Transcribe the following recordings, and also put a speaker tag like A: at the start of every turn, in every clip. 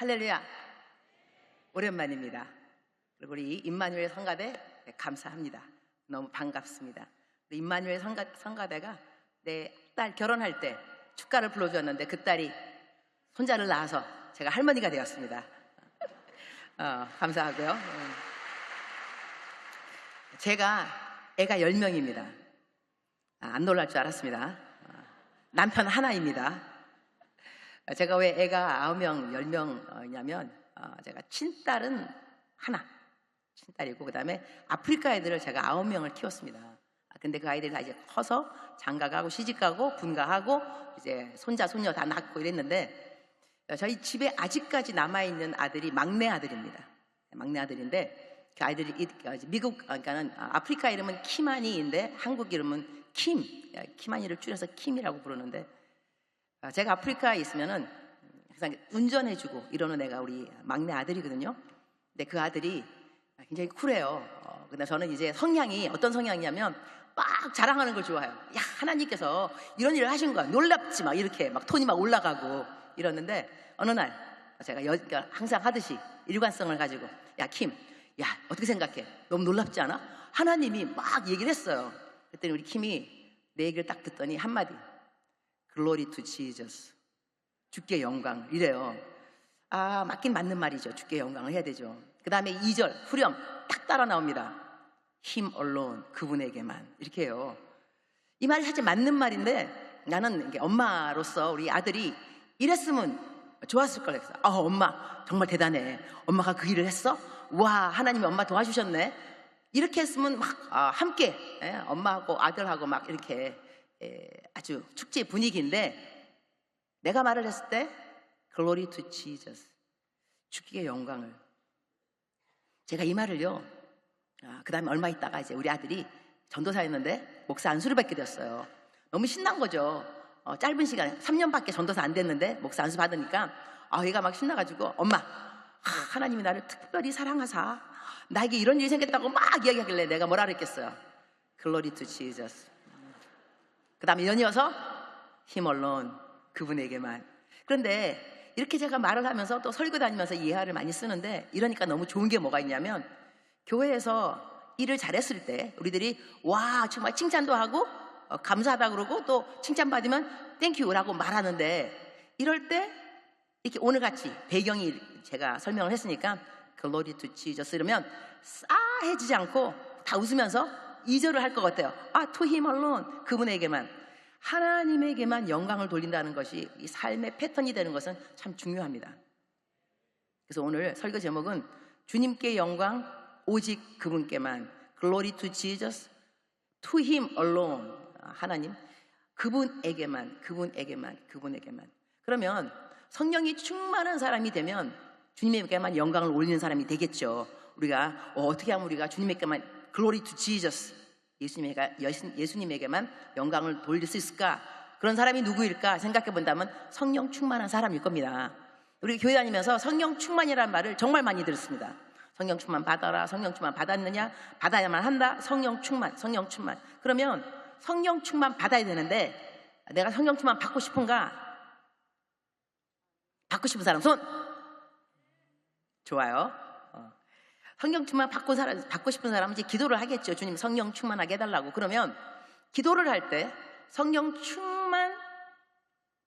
A: 할렐루야. 오랜만입니다. 그리고 우리 임마누엘 성가대 감사합니다. 너무 반갑습니다. 우리 임마누엘 성가대가 내 딸 결혼할 때 축가를 불러주었는데 그 딸이 손자를 낳아서 제가 할머니가 되었습니다. 감사하고요. 제가 애가 10명입니다. 안 놀랄 줄 알았습니다. 남편 하나입니다. 제가 왜 애가 9명, 10명이냐면 제가 친딸은 하나, 친딸이고 그 다음에 아프리카 애들을 제가 9명을 키웠습니다. 근데 그 아이들이 다 이제 커서 장가가고 시집가고 분가하고 이제 손자, 손녀 다 낳고 이랬는데 저희 집에 아직까지 남아있는 아들이 막내 아들입니다. 막내 아들인데 그 아이들이 미국, 그러니까는 아프리카 이름은 키마니인데 한국 이름은 키마니를 줄여서 킴이라고 부르는데 제가 아프리카에 있으면은 항상 운전해주고 이러는 애가 우리 막내 아들이거든요. 근데 그 아들이 굉장히 쿨해요. 근데 저는 이제 성향이 어떤 성향이냐면 막 자랑하는 걸 좋아해요. 야, 하나님께서 이런 일을 하신 거야. 놀랍지 막 이렇게 막 톤이 막 올라가고 이러는데 어느 날 제가 그러니까 항상 하듯이 일관성을 가지고 야, 킴, 야, 어떻게 생각해? 너무 놀랍지 않아? 하나님이 막 얘기를 했어요. 그랬더니 우리 킴이 내 얘기를 딱 듣더니 한마디. Glory to Jesus. 주께 영광. 이래요. 맞긴 맞는 말이죠. 주께 영광을 해야 되죠. 그 다음에 2절 후렴 딱 따라 나옵니다. Him alone. 그분에게만. 이렇게 해요. 이 말이 사실 맞는 말인데 나는 엄마로서 우리 아들이 이랬으면 좋았을 걸 했어. 엄마 정말 대단해. 엄마가 그 일을 했어? 와, 하나님이 엄마 도와주셨네. 이렇게 했으면 막 함께 엄마하고 아들하고 막 이렇게 아주 축제 분위기인데 내가 말을 했을 때 Glory to Jesus. 주께 영광을. 제가 이 말을요. 그 다음에 얼마 있다가 이제 우리 아들이 전도사였는데 목사 안수를 받게 되었어요. 너무 신난 거죠. 짧은 시간에 3년밖에 전도사 안 됐는데 목사 안수 받으니까 얘가 막 신나가지고 엄마 하나님이 나를 특별히 사랑하사 나에게 이런 일이 생겼다고 막 이야기하길래 내가 뭐라 그랬겠어요. Glory to Jesus. 그 다음에 연이어서 Him alone. 그분에게만. 그런데 이렇게 제가 말을 하면서 또 설교 다니면서 예화를 많이 쓰는데 이러니까 너무 좋은 게 뭐가 있냐면 교회에서 일을 잘했을 때 우리들이 와 정말 칭찬도 하고 감사하다 그러고 또 칭찬받으면 땡큐라고 말하는데 이럴 때 이렇게 오늘같이 배경이 제가 설명을 했으니까 Glory to Jesus 이러면 싸해지지 않고 다 웃으면서 2절을 할 것 같아요. To him alone. 그분에게만. 하나님에게만 영광을 돌린다는 것이 이 삶의 패턴이 되는 것은 참 중요합니다. 그래서 오늘 설교 제목은 주님께 영광 오직 그분께만. Glory to Jesus. To him alone. 하나님 그분에게만. 그러면 성령이 충만한 사람이 되면 주님에게만 영광을 올리는 사람이 되겠죠. 우리가 어떻게 하면 우리가 주님에게만 Glory to Jesus. 예수님에게만 영광을 돌릴 수 있을까? 그런 사람이 누구일까 생각해 본다면 성령 충만한 사람일 겁니다. 우리 교회 다니면서 성령 충만이라는 말을 정말 많이 들었습니다. 성령 충만 받아라. 성령 충만 받았느냐? 받아야만 한다. 성령 충만. 그러면 성령 충만 받아야 되는데 내가 성령 충만 받고 싶은가? 받고 싶은 사람 손! 좋아요. 성령 충만 받고 싶은 사람은 이제 기도를 하겠죠. 주님 성령 충만하게 해달라고. 그러면 기도를 할 때 성령 충만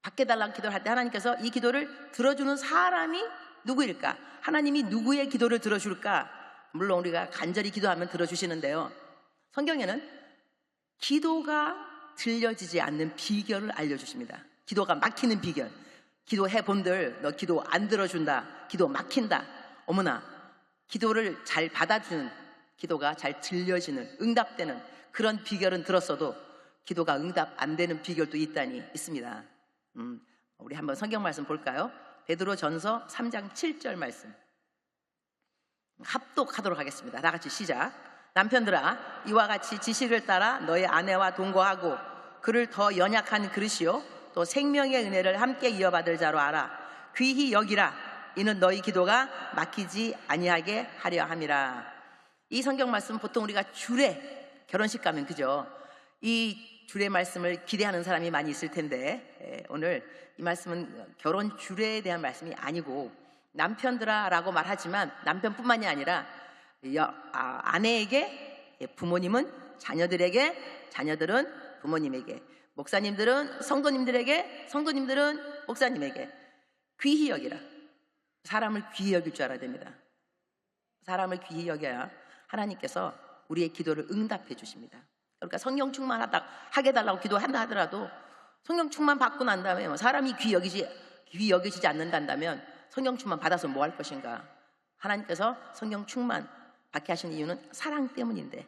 A: 받게 해달라고 기도를 할 때 하나님께서 이 기도를 들어주는 사람이 누구일까? 하나님이 누구의 기도를 들어줄까? 물론 우리가 간절히 기도하면 들어주시는데요. 성경에는 기도가 들려지지 않는 비결을 알려주십니다. 기도가 막히는 비결. 기도해본들 너 기도 안 들어준다. 기도 막힌다. 어머나. 기도를 잘 받아주는, 기도가 잘 들려지는, 응답되는 그런 비결은 들었어도 기도가 응답 안 되는 비결도 있습니다. 우리 한번 성경 말씀 볼까요? 베드로 전서 3장 7절 말씀 합독하도록 하겠습니다. 다 같이 시작. 남편들아 이와 같이 지식을 따라 너의 아내와 동거하고 그를 더 연약한 그릇이요 또 생명의 은혜를 함께 이어받을 자로 알아. 귀히 여기라. 이는 너희 기도가 막히지 아니하게 하려 함이라. 이 성경 말씀 보통 우리가 주례 결혼식 가면 그죠? 이 주례 말씀을 기대하는 사람이 많이 있을 텐데 오늘 이 말씀은 결혼 주례에 대한 말씀이 아니고 남편들아라고 말하지만 남편뿐만이 아니라 아내에게 부모님은 자녀들에게, 자녀들은 부모님에게, 목사님들은 성도님들에게, 성도님들은 목사님에게 귀히 여기라. 사람을 귀히 여길 줄 알아야 됩니다. 사람을 귀히 여겨야 하나님께서 우리의 기도를 응답해 주십니다. 그러니까 성령 충만하게 해달라고 기도한다 하더라도 성령 충만 받고 난 다음에 사람이 귀히 여기시지 않는다면 성령 충만 받아서 뭐 할 것인가? 하나님께서 성령 충만 받게 하시는 이유는 사랑 때문인데,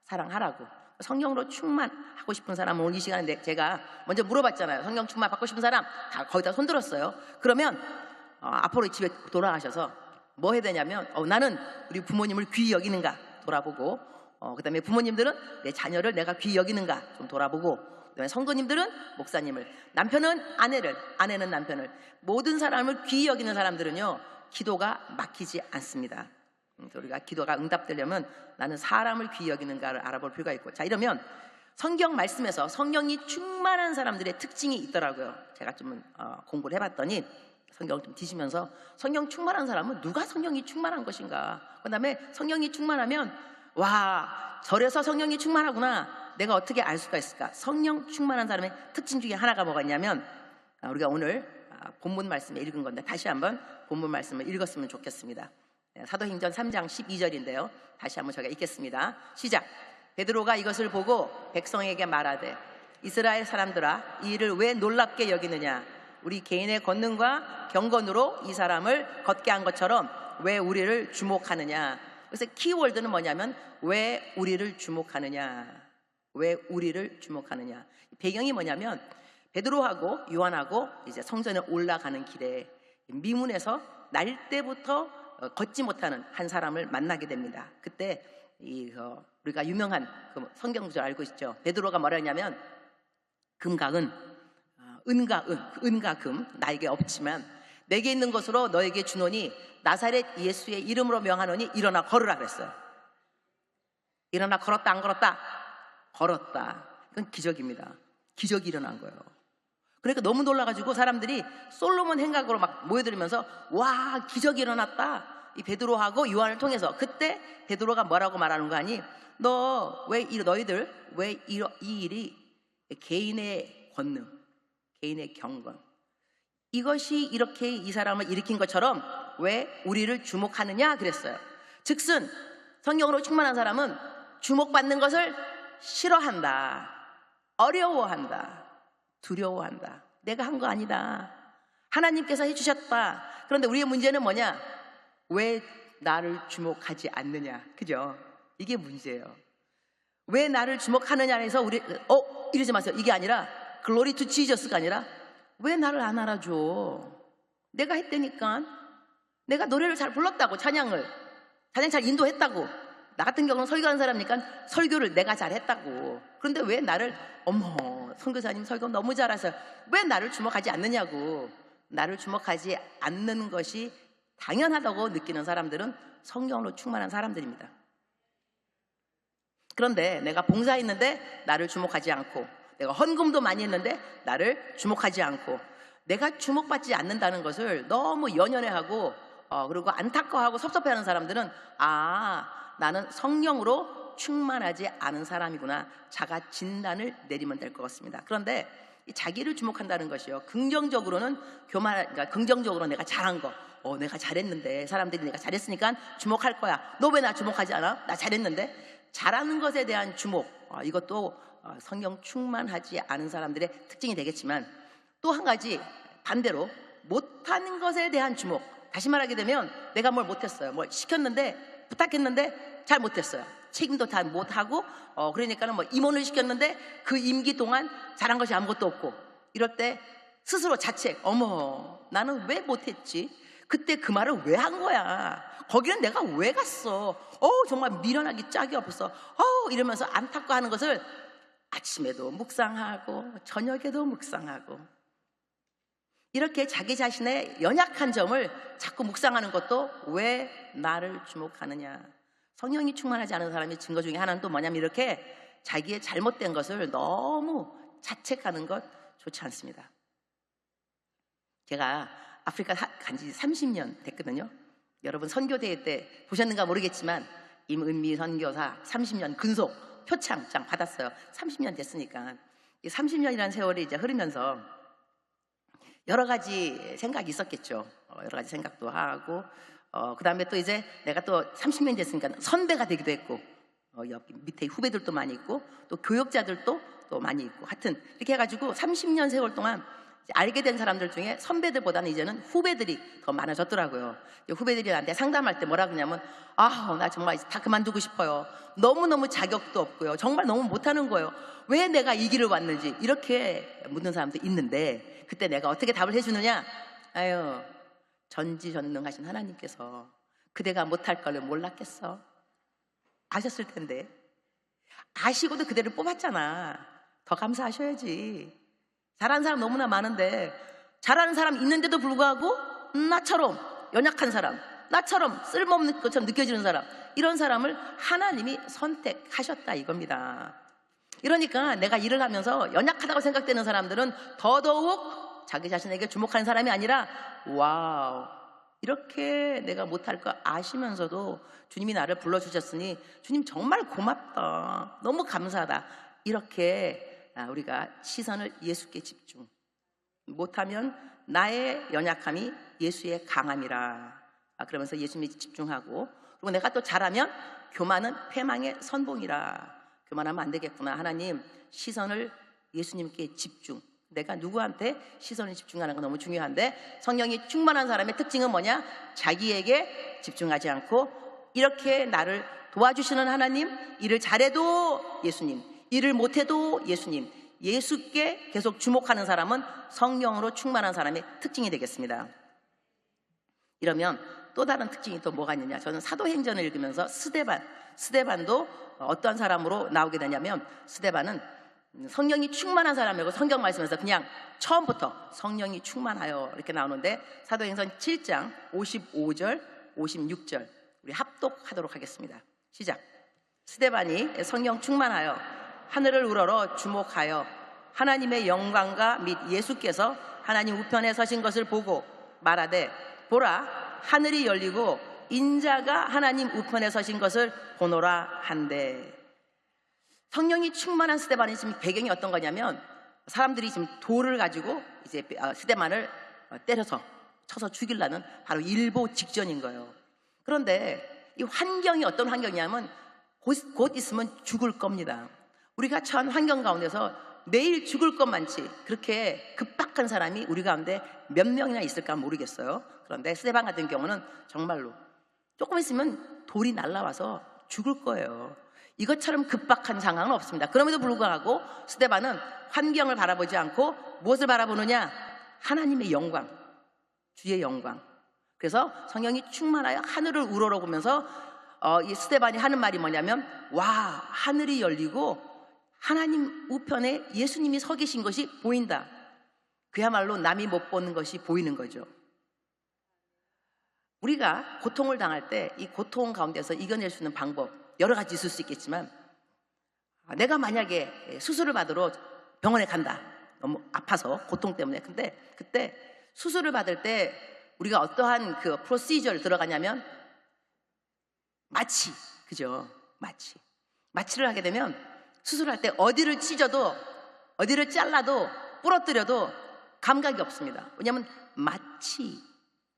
A: 사랑하라고. 성령으로 충만하고 싶은 사람은 오늘 이 시간에 제가 먼저 물어봤잖아요. 성령 충만 받고 싶은 사람 다 거기다 손 들었어요. 그러면 앞으로 집에 돌아가셔서 뭐 해야 되냐면 나는 우리 부모님을 귀히 여기는가 돌아보고, 그 다음에 부모님들은 내 자녀를 내가 귀히 여기는가 좀 돌아보고, 그다음에 성도님들은 목사님을, 남편은 아내를, 아내는 남편을, 모든 사람을 귀히 여기는 사람들은요 기도가 막히지 않습니다. 우리가 기도가 응답되려면 나는 사람을 귀히 여기는가를 알아볼 필요가 있고, 자, 이러면 성경 말씀에서 성령이 충만한 사람들의 특징이 있더라고요. 제가 좀 공부를 해봤더니 성경을 좀 뒤지면서 성령 충만한 사람은 누가 성령이 충만한 것인가, 그 다음에 성령이 충만하면 와, 저래서 성령이 충만하구나, 내가 어떻게 알 수가 있을까? 성령 충만한 사람의 특징 중에 하나가 뭐가 있냐면, 우리가 오늘 본문 말씀에 읽은 건데 다시 한번 본문 말씀을 읽었으면 좋겠습니다. 사도행전 3장 12절인데요 다시 한번 저희가 읽겠습니다. 시작. 베드로가 이것을 보고 백성에게 말하되, 이스라엘 사람들아, 이 일을 왜 놀랍게 여기느냐? 우리 개인의 권능과 경건으로 이 사람을 걷게 한 것처럼 왜 우리를 주목하느냐? 그래서 키워드는 뭐냐면 왜 우리를 주목하느냐? 왜 우리를 주목하느냐? 배경이 뭐냐면 베드로하고 요한하고 이제 성전에 올라가는 길에 미문에서 날 때부터 걷지 못하는 한 사람을 만나게 됩니다. 그때 우리가 유명한 그 성경 구절 알고 있죠? 베드로가 뭐라 했냐면, 금과 은과 금 나에게 없지만 내게 있는 것으로 너에게 주노니 나사렛 예수의 이름으로 명하노니 일어나 걸으라 그랬어요. 일어나 걸었다 안 걸었다? 걸었다. 이건 기적입니다. 기적이 일어난 거예요. 그러니까 너무 놀라가지고 사람들이 솔로몬 행각으로 막 모여들면서 와, 기적이 일어났다. 이 베드로하고 요한을 통해서. 그때 베드로가 뭐라고 말하는 거 아니? 너희들 왜 이 일이 개인의 권능, 개인의 경건, 이것이 이렇게 이 사람을 일으킨 것처럼 왜 우리를 주목하느냐 그랬어요. 즉슨 성령으로 충만한 사람은 주목받는 것을 싫어한다, 어려워한다, 두려워한다. 내가 한 거 아니다, 하나님께서 해주셨다. 그런데 우리의 문제는 뭐냐? 왜 나를 주목하지 않느냐, 그죠? 이게 문제예요. 왜 나를 주목하느냐 해서 우리 이러지 마세요. 이게 아니라 글로리 투 지저스가 아니라 왜 나를 안 알아줘? 내가 했다니까. 내가 노래를 잘 불렀다고, 찬양 잘 인도했다고. 나 같은 경우는 설교하는 사람이니까 설교를 내가 잘했다고. 그런데 왜 나를, 어머, 선교사님 설교 너무 잘하세요, 왜 나를 주목하지 않느냐고. 나를 주목하지 않는 것이 당연하다고 느끼는 사람들은 성령으로 충만한 사람들입니다. 그런데 내가 봉사했는데 나를 주목하지 않고, 내가 헌금도 많이 했는데 나를 주목하지 않고, 내가 주목받지 않는다는 것을 너무 연연해하고 그리고 안타까워하고 섭섭해하는 사람들은 나는 성령으로 충만하지 않은 사람이구나, 자가 진단을 내리면 될 것 같습니다. 그런데 자기를 주목한다는 것이요, 긍정적으로는 그러니까 긍정적으로 내가 잘한 거, 내가 잘했는데 사람들이 내가 잘했으니까 주목할 거야. 너 왜 나 주목하지 않아? 나 잘했는데. 잘하는 것에 대한 주목, 이것도 성령 충만하지 않은 사람들의 특징이 되겠지만, 또 한 가지 반대로 못하는 것에 대한 주목. 다시 말하게 되면 내가 뭘 못했어요, 뭘 시켰는데, 부탁했는데 잘 못했어요. 책임도 다 못하고 그러니까는 임원을 시켰는데 그 임기 동안 잘한 것이 아무것도 없고, 이럴 때 스스로 자책, 어머, 나는 왜 못했지? 그때 그 말을 왜 한 거야? 거기는 내가 왜 갔어? 정말 미련하기 짝이 없어. 이러면서 안타까워하는 것을 아침에도 묵상하고 저녁에도 묵상하고, 이렇게 자기 자신의 연약한 점을 자꾸 묵상하는 것도 왜 나를 주목하느냐. 성령이 충만하지 않은 사람의 증거 중에 하나는 또 뭐냐면, 이렇게 자기의 잘못된 것을 너무 자책하는 것 좋지 않습니다. 제가 아프리카 간지 30년 됐거든요. 여러분 선교대회 때 보셨는가 모르겠지만 임은미 선교사 30년 근속 표창장 받았어요. 30년 됐으니까. 이 30년이라는 세월이 이제 흐르면서 여러 가지 생각이 있었겠죠. 여러 가지 생각도 하고 그 다음에 또 이제 내가 또 30년 됐으니까 선배가 되기도 했고 옆 밑에 후배들도 많이 있고 또 교역자들도 또 많이 있고 하여튼 이렇게 해가지고 30년 세월 동안 알게 된 사람들 중에 선배들보다는 이제는 후배들이 더 많아졌더라고요. 후배들이 나한테 상담할 때 뭐라 그러냐면 나 정말 다 그만두고 싶어요. 너무너무 자격도 없고요. 정말 너무 못하는 거예요. 왜 내가 이 길을 왔는지 이렇게 묻는 사람도 있는데 그때 내가 어떻게 답을 해주느냐? 전지전능하신 하나님께서 그대가 못할 걸 몰랐겠어? 아셨을 텐데 아시고도 그대를 뽑았잖아. 더 감사하셔야지. 잘하는 사람 너무나 많은데 잘하는 사람 있는데도 불구하고 나처럼 연약한 사람, 나처럼 쓸모없는 것처럼 느껴지는 사람, 이런 사람을 하나님이 선택하셨다 이겁니다. 이러니까 내가 일을 하면서 연약하다고 생각되는 사람들은 더더욱 자기 자신에게 주목하는 사람이 아니라 와우, 이렇게 내가 못할 거 아시면서도 주님이 나를 불러주셨으니 주님 정말 고맙다, 너무 감사하다, 이렇게 우리가 시선을 예수께 집중. 못하면 나의 연약함이 예수의 강함이라 그러면서 예수님에 집중하고, 그리고 내가 또 잘하면 교만은 패망의 선봉이라, 교만하면 안 되겠구나. 하나님 시선을 예수님께 집중. 내가 누구한테 시선을 집중하는 건 너무 중요한데 성령이 충만한 사람의 특징은 뭐냐? 자기에게 집중하지 않고 이렇게 나를 도와주시는 하나님, 일을 잘해도 예수님, 일을 못해도 예수님, 예수께 계속 주목하는 사람은 성령으로 충만한 사람의 특징이 되겠습니다. 이러면 또 다른 특징이 또 뭐가 있느냐? 저는 사도행전을 읽으면서 스데반도 어떠한 사람으로 나오게 되냐면, 스데반은 성령이 충만한 사람이고 성경 말씀에서 그냥 처음부터 성령이 충만하여 이렇게 나오는데, 사도행전 7장 55절 56절 우리 합독하도록 하겠습니다. 시작. 스데반이 성령 충만하여 하늘을 우러러 주목하여 하나님의 영광과 및 예수께서 하나님 우편에 서신 것을 보고 말하되, 보라, 하늘이 열리고 인자가 하나님 우편에 서신 것을 보노라 한대. 성령이 충만한 스데반이 지금 배경이 어떤 거냐면, 사람들이 지금 돌을 가지고 이제 스데반을 때려서 쳐서 죽이려는 바로 일보 직전인 거예요. 그런데 이 환경이 어떤 환경이냐면 곧 있으면 죽을 겁니다. 우리가 처한 환경 가운데서 매일 죽을 것 많지 그렇게 급박한 사람이 우리 가운데 몇 명이나 있을까 모르겠어요. 그런데 스데반 같은 경우는 정말로 조금 있으면 돌이 날라와서 죽을 거예요. 이것처럼 급박한 상황은 없습니다. 그럼에도 불구하고 스데반은 환경을 바라보지 않고 무엇을 바라보느냐? 하나님의 영광, 주의 영광. 그래서 성령이 충만하여 하늘을 우러러보면서 이 스데반이 하는 말이 뭐냐면, 와, 하늘이 열리고 하나님 우편에 예수님이 서 계신 것이 보인다. 그야말로 남이 못 보는 것이 보이는 거죠. 우리가 고통을 당할 때 이 고통 가운데서 이겨낼 수 있는 방법 여러 가지 있을 수 있겠지만, 내가 만약에 수술을 받으러 병원에 간다, 너무 아파서 고통 때문에. 근데 그때 수술을 받을 때 우리가 어떠한 그 프로시저를 들어가냐면 마취, 그죠? 마취를 하게 되면 수술할 때 어디를 찢어도 어디를 잘라도 부러뜨려도 감각이 없습니다. 왜냐하면 마취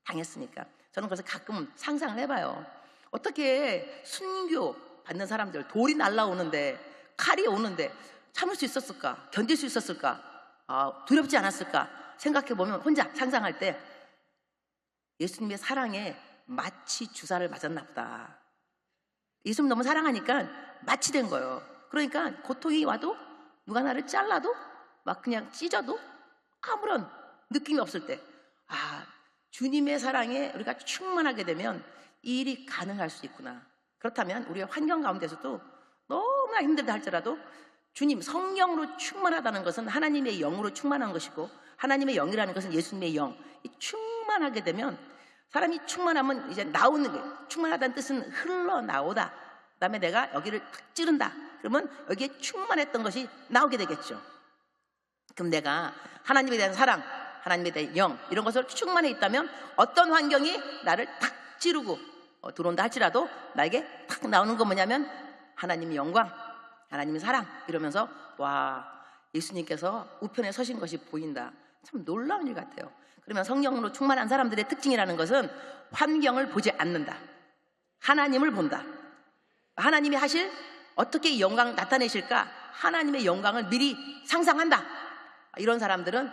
A: 당했으니까. 저는 그래서 가끔 상상을 해봐요. 어떻게 순교 받는 사람들, 돌이 날라오는데, 칼이 오는데 참을 수 있었을까? 견딜 수 있었을까? 두렵지 않았을까? 생각해보면 혼자 상상할 때 예수님의 사랑에 마취 주사를 맞았나 보다. 예수님 너무 사랑하니까 마취된 거예요. 그러니까 고통이 와도, 누가 나를 잘라도, 막 그냥 찢어도 아무런 느낌이 없을 때, 주님의 사랑에 우리가 충만하게 되면 이 일이 가능할 수 있구나. 그렇다면 우리의 환경 가운데서도 너무나 힘들다 할지라도 주님, 성령으로 충만하다는 것은 하나님의 영으로 충만한 것이고, 하나님의 영이라는 것은 예수님의 영, 충만하게 되면, 사람이 충만하면 이제 나오는 거예요. 충만하다는 뜻은 흘러나오다. 그 다음에 내가 여기를 탁 찌른다. 그러면 여기에 충만했던 것이 나오게 되겠죠. 그럼 내가 하나님에 대한 사랑, 하나님에 대한 영, 이런 것을 충만해 있다면 어떤 환경이 나를 탁 찌르고 들어온다 할지라도 나에게 탁 나오는 건 뭐냐면 하나님의 영광, 하나님의 사랑, 이러면서 와, 예수님께서 우편에 서신 것이 보인다. 참 놀라운 일 같아요. 그러면 성령으로 충만한 사람들의 특징이라는 것은 환경을 보지 않는다. 하나님을 본다. 하나님이 하실 어떻게 이 영광 나타내실까? 하나님의 영광을 미리 상상한다. 이런 사람들은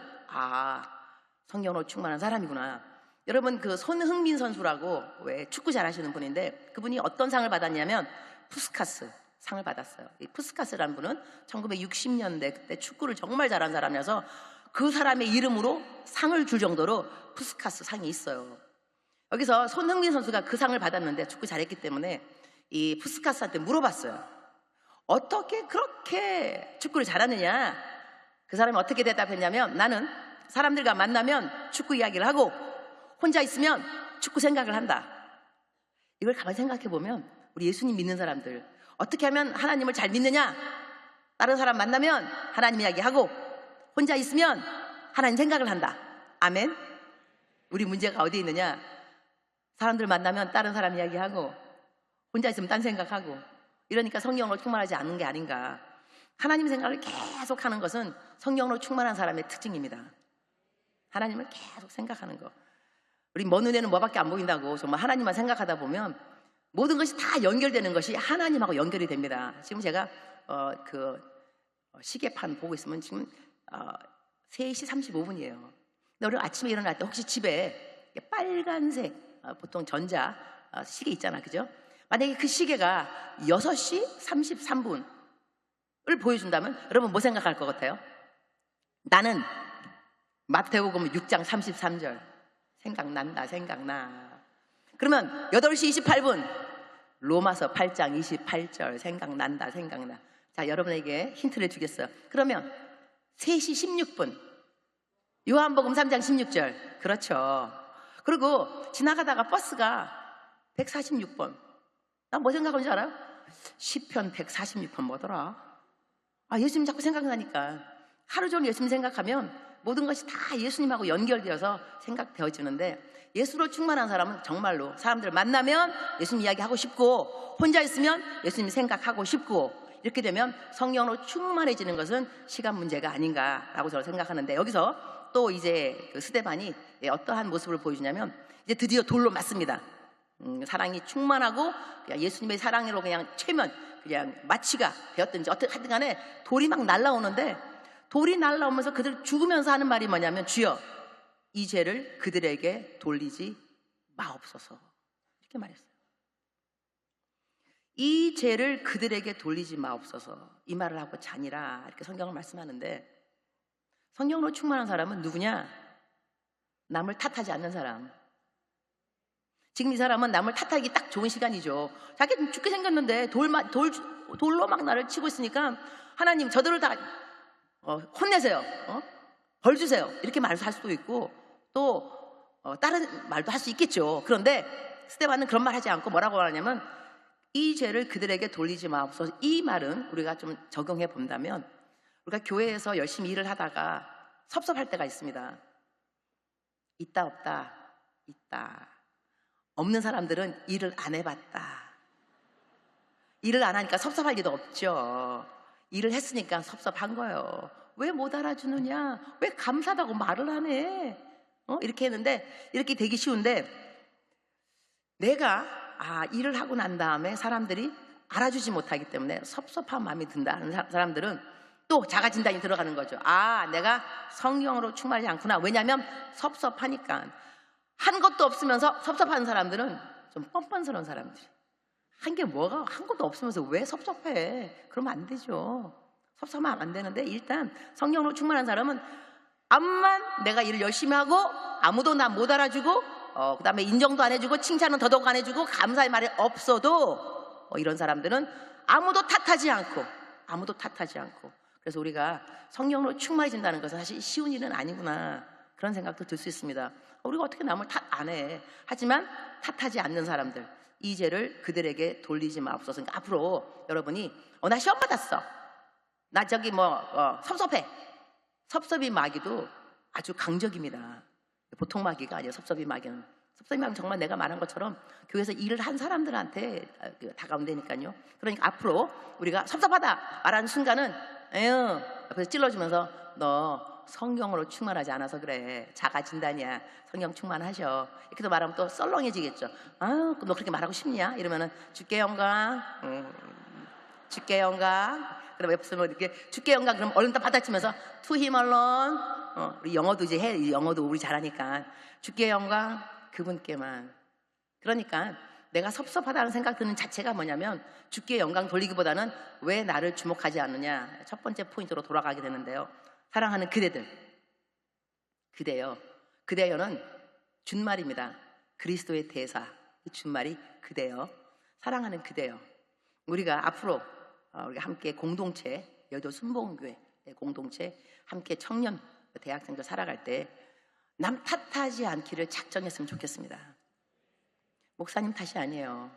A: 성령으로 충만한 사람이구나. 여러분, 그 손흥민 선수라고 왜 축구 잘하시는 분인데, 그분이 어떤 상을 받았냐면 푸스카스 상을 받았어요. 이 푸스카스라는 분은 1960년대 그때 축구를 정말 잘한 사람이라서 그 사람의 이름으로 상을 줄 정도로 푸스카스 상이 있어요. 여기서 손흥민 선수가 그 상을 받았는데 축구 잘했기 때문에 이 푸스카스한테 물어봤어요. 어떻게 그렇게 축구를 잘하느냐? 그 사람이 어떻게 대답했냐면, 나는 사람들과 만나면 축구 이야기를 하고 혼자 있으면 축구 생각을 한다. 이걸 가만히 생각해 보면 우리 예수님 믿는 사람들 어떻게 하면 하나님을 잘 믿느냐? 다른 사람 만나면 하나님 이야기하고 혼자 있으면 하나님 생각을 한다. 아멘. 우리 문제가 어디에 있느냐? 사람들 만나면 다른 사람 이야기하고 혼자 있으면 딴 생각하고, 이러니까 성령으로 충만하지 않는 게 아닌가. 하나님 생각을 계속 하는 것은 성령으로 충만한 사람의 특징입니다. 하나님을 계속 생각하는 거. 우리 먼 눈에는 뭐밖에 안 보인다고 정말 하나님만 생각하다 보면 모든 것이 다 연결되는 것이 하나님하고 연결이 됩니다. 지금 제가 시계판 보고 있으면 지금 3시 35분이에요. 근데 오늘 아침에 일어날 때 혹시 집에 빨간색 보통 전자 시계 있잖아, 그죠? 만약에 그 시계가 6시 33분을 보여준다면 여러분 뭐 생각할 것 같아요? 나는 마태복음 6장 33절 생각나. 그러면 8시 28분 로마서 8장 28절 생각나. 자, 여러분에게 힌트를 주겠어요. 그러면 3시 16분 요한복음 3장 16절. 그렇죠. 그리고 지나가다가 버스가 146번. 나 뭐 생각하는지 알아요? 시편 146번 뭐더라? 예수님 자꾸 생각나니까. 하루 종일 예수님 생각하면 모든 것이 다 예수님하고 연결되어서 생각되어지는데, 예수로 충만한 사람은 정말로 사람들 만나면 예수님 이야기하고 싶고 혼자 있으면 예수님 생각하고 싶고, 이렇게 되면 성령으로 충만해지는 것은 시간 문제가 아닌가라고 저는 생각하는데, 여기서 또 이제 그 스데반이 어떠한 모습을 보여주냐면 이제 드디어 돌로 맞습니다. 사랑이 충만하고 그냥 예수님의 사랑으로 그냥 최면 그냥 마취가 되었든지 어떻게 하든 간에 돌이 막 날라오는데, 돌이 날라오면서 그들 죽으면서 하는 말이 뭐냐면, 주여 이 죄를 그들에게 돌리지 마옵소서, 이렇게 말했어요. 이 죄를 그들에게 돌리지 마옵소서, 이 말을 하고 자니라, 이렇게 성경을 말씀하는데, 성령으로 충만한 사람은 누구냐? 남을 탓하지 않는 사람. 지금 이 사람은 남을 탓하기 딱 좋은 시간이죠. 자기 죽게 생겼는데 돌로 막 나를 치고 있으니까 하나님 저들을 다 혼내세요. 벌 주세요. 이렇게 말할 수도 있고 또 다른 말도 할 수 있겠죠. 그런데 스데반은 그런 말 하지 않고 뭐라고 하냐면, 이 죄를 그들에게 돌리지 마옵소서. 이 말은 우리가 좀 적용해 본다면, 우리가 교회에서 열심히 일을 하다가 섭섭할 때가 있습니다. 있다 없다. 있다. 없는 사람들은 일을 안 해봤다. 일을 안 하니까 섭섭할 리도 없죠. 일을 했으니까 섭섭한 거예요. 왜 못 알아주느냐? 왜 감사하다고 말을 안 해? 이렇게 했는데, 이렇게 되기 쉬운데, 내가 일을 하고 난 다음에 사람들이 알아주지 못하기 때문에 섭섭한 마음이 든다는 사람들은 또 자가진단이 들어가는 거죠. 내가 성령으로 충만하지 않구나. 왜냐하면 섭섭하니까. 한 것도 없으면서 섭섭한 사람들은 좀 뻔뻔스러운 사람들이. 한 것도 없으면서 왜 섭섭해? 그러면 안 되죠. 섭섭하면 안 되는데, 일단 성령으로 충만한 사람은 암만 내가 일을 열심히 하고 아무도 나 못 알아주고 그 다음에 인정도 안 해주고 칭찬은 더더욱 안 해주고 감사의 말이 없어도 이런 사람들은 아무도 탓하지 않고 그래서 우리가 성령으로 충만해진다는 것은 사실 쉬운 일은 아니구나, 그런 생각도 들 수 있습니다. 우리가 어떻게 남을 탓 안 해? 하지만 탓하지 않는 사람들, 이 죄를 그들에게 돌리지 마옵소서. 그러니까 앞으로 여러분이 나 시험 받았어, 나 섭섭해. 섭섭이 마귀도 아주 강적입니다. 보통 마귀가 아니에요. 섭섭이 마귀는. 섭섭이 마귀는 정말 내가 말한 것처럼 교회에서 일을 한 사람들한테 다가온다니까요. 그러니까 앞으로 우리가 섭섭하다 말하는 순간은 에휴 옆에서 찔러주면서 너 성경으로 충만하지 않아서 그래. 자가 진단이야. 성경 충만하셔. 이렇게도 말하면 또 썰렁해지겠죠. 아유, 너 그렇게 말하고 싶냐? 이러면은 주께 영광, 주께 영광. 그럼 옆에서 뭐 이렇게 주께 영광 그럼 얼른 다 받아치면서 to him alone. 우리 영어도 이제 해. 영어도 우리 잘하니까 주께 영광 그분께만. 그러니까 내가 섭섭하다는 생각 드는 자체가 뭐냐면 주께 영광 돌리기보다는 왜 나를 주목하지 않느냐. 첫 번째 포인트로 돌아가게 되는데요. 사랑하는 그대들, 그대여. 그대여는 준말입니다. 그리스도의 대사. 이 준말이 그대여. 사랑하는 그대여. 우리가 앞으로 우리가 함께 공동체, 여도 순복음교회 공동체 함께 청년 대학생들 살아갈 때 남 탓하지 않기를 작정했으면 좋겠습니다. 목사님 탓이 아니에요.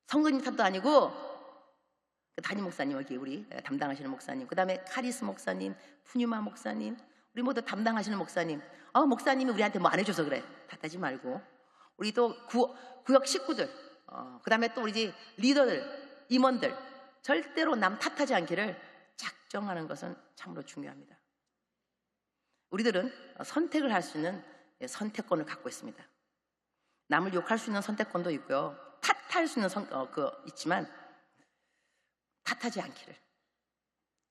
A: 성도님 탓도 아니고 담임 목사님, 여기 우리 담당하시는 목사님, 그 다음에 카리스 목사님, 푸뉴마 목사님, 우리 모두 담당하시는 목사님. 목사님이 우리한테 뭐 안 해줘서 그래. 탓하지 말고 우리 또 구역 식구들, 그 다음에 또 우리 리더들, 임원들 절대로 남 탓하지 않기를 작정하는 것은 참으로 중요합니다. 우리들은 선택을 할 수 있는 선택권을 갖고 있습니다. 남을 욕할 수 있는 선택권도 있고요. 탓할 수 있는 있지만 탓하지 않기를.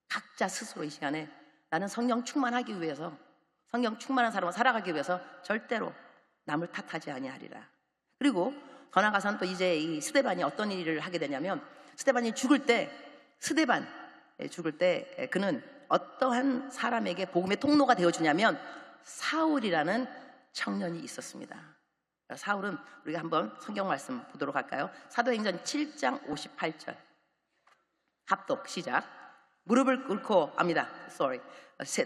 A: 각자 스스로 이 시간에 나는 성령 충만하기 위해서, 성령 충만한 사람으로 살아가기 위해서 절대로 남을 탓하지 아니하리라. 그리고 더 나아가서는 또 이제 이 스데반이 어떤 일을 하게 되냐면 스데반이 죽을 때 그는 어떠한 사람에게 복음의 통로가 되어주냐면 사울이라는 청년이 있었습니다. 사울은 우리가 한번 성경 말씀 보도록 할까요? 사도행전 7장 58절. 합독 시작. 무릎을 꿇고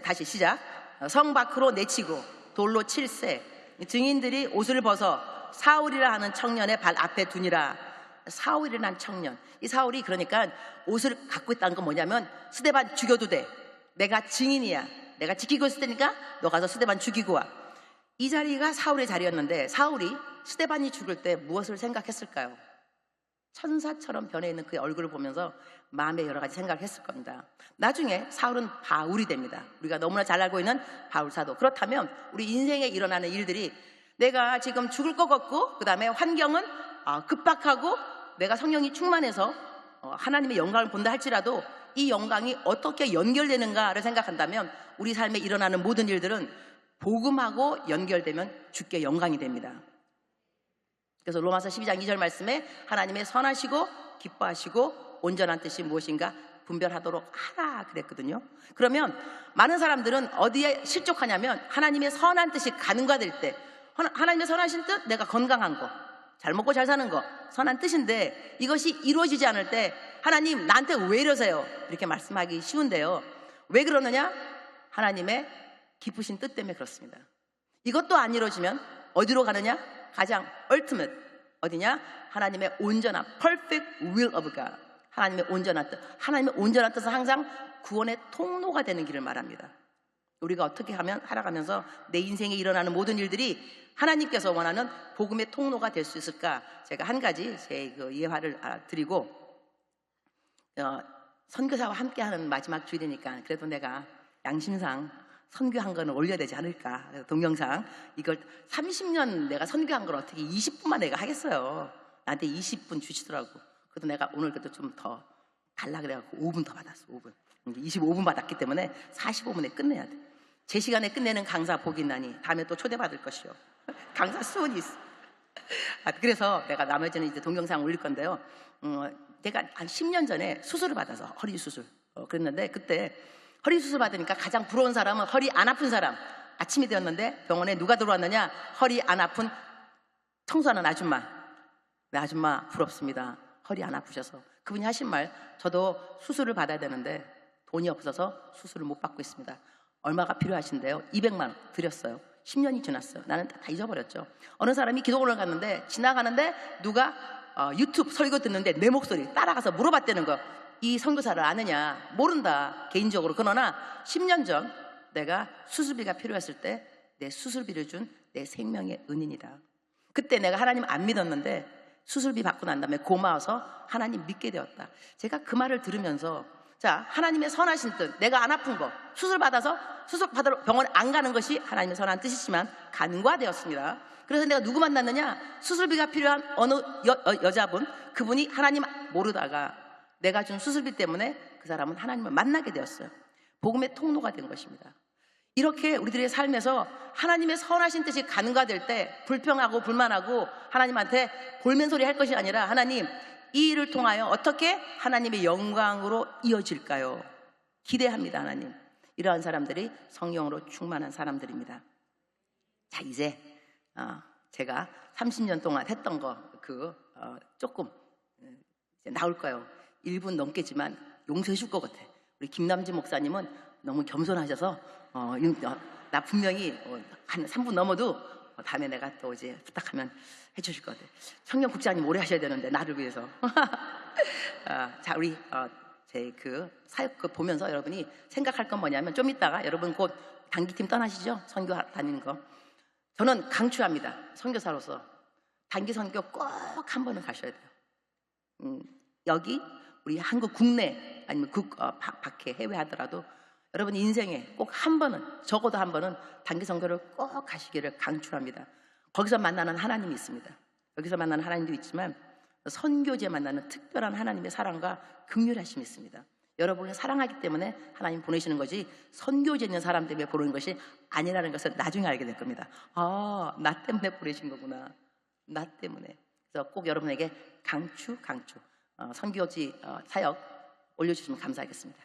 A: 다시 시작. 성 밖으로 내치고 돌로 칠세 증인들이 옷을 벗어 사울이라 하는 청년의 발 앞에 두니라. 사울이라는 청년. 이 사울이 그러니까 옷을 갖고 있다는 건 뭐냐면 스데반 죽여도 돼. 내가 증인이야. 내가 지키고 있을 테니까 너 가서 스데반 죽이고 와. 이 자리가 사울의 자리였는데 사울이 스데반이 죽을 때 무엇을 생각했을까요? 천사처럼 변해 있는 그의 얼굴을 보면서 마음에 여러 가지 생각을 했을 겁니다. 나중에 사울은 바울이 됩니다. 우리가 너무나 잘 알고 있는 바울 사도. 그렇다면 우리 인생에 일어나는 일들이 내가 지금 죽을 것 같고 그 다음에 환경은 급박하고 내가 성령이 충만해서 하나님의 영광을 본다 할지라도 이 영광이 어떻게 연결되는가를 생각한다면 우리 삶에 일어나는 모든 일들은 복음하고 연결되면 주께 영광이 됩니다. 그래서 로마서 12장 2절 말씀에 하나님의 선하시고 기뻐하시고 온전한 뜻이 무엇인가 분별하도록 하라 그랬거든요. 그러면 많은 사람들은 어디에 실족하냐면 하나님의 선한 뜻이 가능가될 때, 하나님의 선하신 뜻, 내가 건강한 거, 잘 먹고 잘 사는 거 선한 뜻인데 이것이 이루어지지 않을 때 하나님 나한테 왜 이러세요? 이렇게 말씀하기 쉬운데요. 왜 그러느냐? 하나님의 기쁘신 뜻 때문에 그렇습니다. 이것도 안 이루어지면 어디로 가느냐? 가장 ultimate 어디냐? 하나님의 온전한 perfect will of God. 하나님의 온전한 뜻. 하나님의 온전한 뜻은 항상 구원의 통로가 되는 길을 말합니다. 우리가 어떻게 하면 살아가면서 내 인생에 일어나는 모든 일들이 하나님께서 원하는 복음의 통로가 될 수 있을까? 제가 한 가지 제 예화를 드리고 선교사와 함께하는 마지막 주일이니까 그래도 내가 양심상 선교한 거는 올려야 되지 않을까. 동영상 이걸 30년 내가 선교한 걸 어떻게 20분만 내가 하겠어요. 나한테 20분 주시더라고. 그래도 내가 오늘 그래도 좀 더 달라 그래갖고 5분 더 받았어. 5분 25분 받았기 때문에 45분에 끝내야 돼. 제 시간에 끝내는 강사 복이 있나니 다음에 또 초대받을 것이요. 강사 수원이 있어. 그래서 내가 나머지는 이제 동영상 올릴 건데요. 제가 한 10년 전에 수술을 받아서 허리 수술 그랬는데 그때 허리 수술 받으니까 가장 부러운 사람은 허리 안 아픈 사람. 아침이 되었는데 병원에 누가 들어왔느냐? 허리 안 아픈 청소하는 아줌마. 네, 아줌마 부럽습니다. 허리 안 아프셔서. 그분이 하신 말, 저도 수술을 받아야 되는데 돈이 없어서 수술을 못 받고 있습니다. 얼마가 필요하신데요? 200만 원 드렸어요. 10년이 지났어요. 나는 다 잊어버렸죠. 어느 사람이 기도원을 갔는데 지나가는데 누가 유튜브 설교 듣는데 내 목소리 따라가서 물어봤다는 거. 이 선교사를 아느냐? 모른다 개인적으로. 그러나 10년 전 내가 수술비가 필요했을 때 내 수술비를 준 내 생명의 은인이다. 그때 내가 하나님 안 믿었는데 수술비 받고 난 다음에 고마워서 하나님 믿게 되었다. 제가 그 말을 들으면서 자, 하나님의 선하신 뜻, 내가 안 아픈 거 수술 받아서 수술 받으러 병원 안 가는 것이 하나님의 선한 뜻이지만 간과되었습니다. 그래서 내가 누구 만났느냐? 수술비가 필요한 어느 여자분, 그분이 하나님 모르다가 내가 준 수술비 때문에 그 사람은 하나님을 만나게 되었어요. 복음의 통로가 된 것입니다. 이렇게 우리들의 삶에서 하나님의 선하신 뜻이 간과될 때 불평하고 불만하고 하나님한테 골맨소리 할 것이 아니라 하나님, 이 일을 통하여 어떻게 하나님의 영광으로 이어질까요? 기대합니다. 하나님. 이러한 사람들이 성령으로 충만한 사람들입니다. 자, 이제 제가 30년 동안 했던 거 조금 이제 나올 거예요. 1분 넘겠지만 용서해 줄 것 같아. 우리 김남지 목사님은 너무 겸손하셔서 나 분명히 한 3분 넘어도 다음에 내가 또 이제 부탁하면 해주실 것 같아요. 청년 국장님 오래 하셔야 되는데 나를 위해서. 자, 우리 제 그 사역 보면서 여러분이 생각할 건 뭐냐면 좀 이따가 여러분 곧 단기팀 떠나시죠? 선교 다니는 거. 저는 강추합니다. 선교사로서 단기 선교 꼭 한 번은 가셔야 돼요. 여기 우리 한국 국내 아니면 밖에 해외 하더라도 여러분 인생에 꼭 한 번은, 적어도 한 번은 단기 선교를 꼭 가시기를 강추합니다. 거기서 만나는 하나님이 있습니다. 여기서 만나는 하나님도 있지만 선교지에 만나는 특별한 하나님의 사랑과 긍휼하심이 있습니다. 여러분을 사랑하기 때문에 하나님 보내시는 거지 선교지에 있는 사람 때문에 보내는 것이 아니라는 것을 나중에 알게 될 겁니다. 나 때문에 보내신 거구나. 나 때문에. 그래서 꼭 여러분에게 강추 선교지 사역 올려주시면 감사하겠습니다.